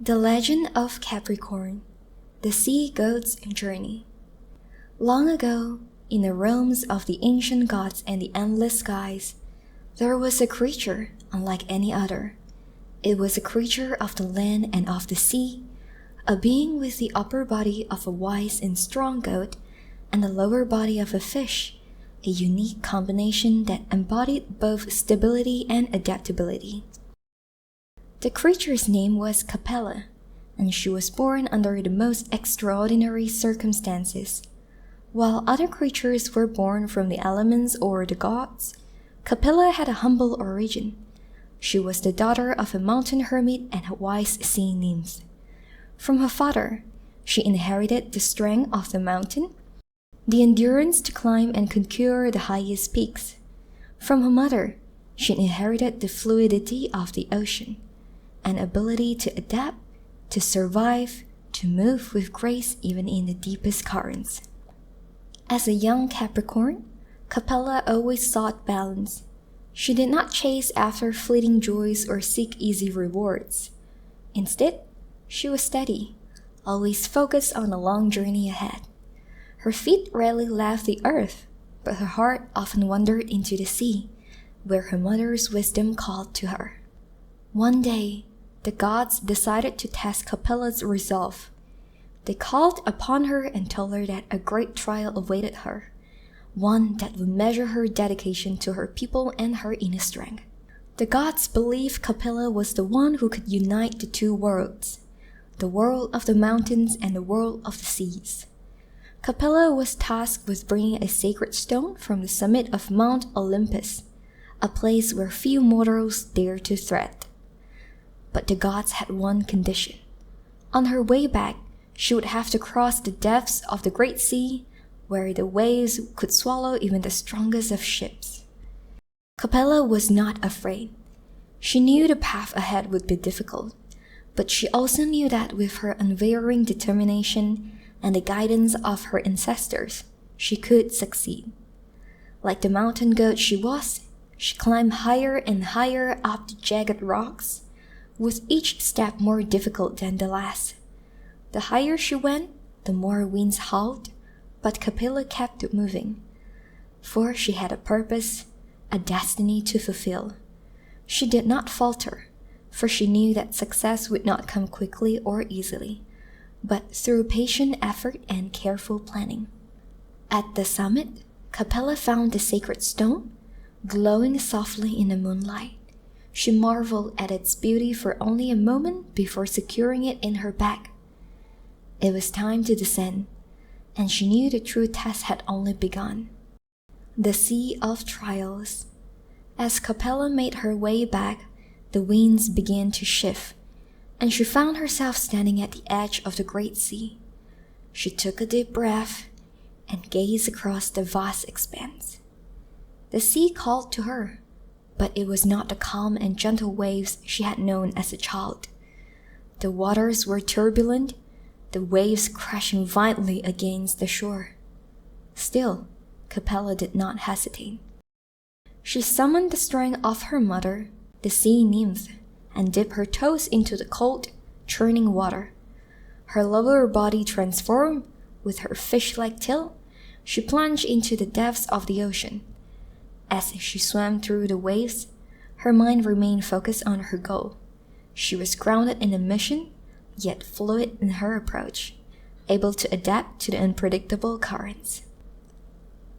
The Legend of Capricorn, the Sea Goat's Journey. Long ago, in the realms of the ancient gods and the endless skies, there was a creature unlike any other. It was a creature of the land and of the sea, a being with the upper body of a wise and strong goat and the lower body of a fish, a unique combination that embodied both stability and adaptability. The creature's name was Capella, and she was born under the most extraordinary circumstances. While other creatures were born from the elements or the gods, Capella had a humble origin. She was the daughter of a mountain hermit and a wise sea nymph. From her father, she inherited the strength of the mountain, the endurance to climb and conquer the highest peaks. From her mother, she inherited the fluidity of the ocean, an ability to adapt, to survive, to move with grace even in the deepest currents. As a young Capricorn, Capella always sought balance. She did not chase after fleeting joys or seek easy rewards. Instead, she was steady, always focused on the long journey ahead. Her feet rarely left the earth, but her heart often wandered into the sea, where her mother's wisdom called to her. One day, the gods decided to test Capella's resolve. They called upon her and told her that a great trial awaited her, one that would measure her dedication to her people and her inner strength. The gods believed Capella was the one who could unite the two worlds, the world of the mountains and the world of the seas. Capella was tasked with bringing a sacred stone from the summit of Mount Olympus, a place where few mortals dared to tread. But the gods had one condition. On her way back, she would have to cross the depths of the great sea, where the waves could swallow even the strongest of ships. Capella was not afraid. She knew the path ahead would be difficult, but she also knew that with her unwavering determination and the guidance of her ancestors, she could succeed. Like the mountain goat she was, she climbed higher and higher up the jagged rocks, with each step more difficult than the last. The higher she went, the more winds howled, but Capella kept moving, for she had a purpose, a destiny to fulfill. She did not falter, for she knew that success would not come quickly or easily, but through patient effort and careful planning. At the summit, Capella found the sacred stone, glowing softly in the moonlight. She marveled at its beauty for only a moment before securing it in her bag. It was time to descend, and she knew the true test had only begun. The Sea of Trials. As Capella made her way back, the winds began to shift, and she found herself standing at the edge of the great sea. She took a deep breath and gazed across the vast expanse. The sea called to her, but it was not the calm and gentle waves she had known as a child. The waters were turbulent, the waves crashing violently against the shore. Still, Capella did not hesitate. She summoned the strength of her mother, the sea nymph, and dipped her toes into the cold, churning water. Her lower body transformed, with her fish-like tail, she plunged into the depths of the ocean. As she swam through the waves, her mind remained focused on her goal. She was grounded in the mission, yet fluid in her approach, able to adapt to the unpredictable currents.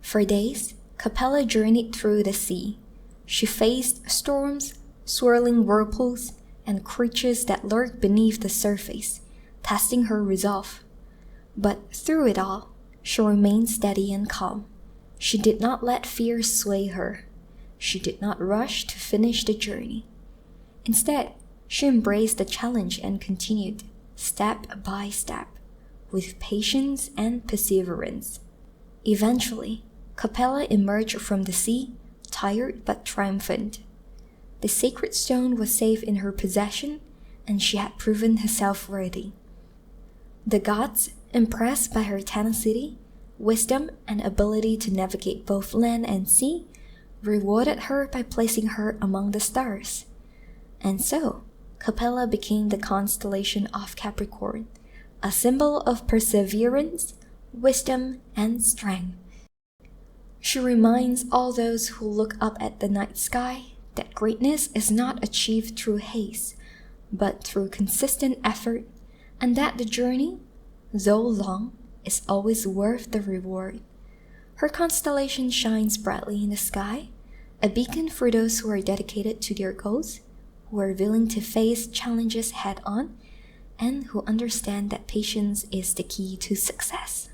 For days, Capella journeyed through the sea. She faced storms, swirling whirlpools, and creatures that lurked beneath the surface, testing her resolve. But through it all, she remained steady and calm. She did not let fear sway her. She did not rush to finish the journey. Instead, she embraced the challenge and continued, step by step, with patience and perseverance. Eventually, Capella emerged from the sea, tired but triumphant. The sacred stone was safe in her possession, and she had proven herself worthy. The gods, impressed by her tenacity, wisdom, and ability to navigate both land and sea, rewarded her by placing her among the stars. And so, Capella became the constellation of Capricorn, a symbol of perseverance, wisdom, and strength. She reminds all those who look up at the night sky that greatness is not achieved through haste, but through consistent effort, and that the journey, though long, is always worth the reward. Her constellation shines brightly in the sky, a beacon for those who are dedicated to their goals, who are willing to face challenges head-on, and who understand that patience is the key to success.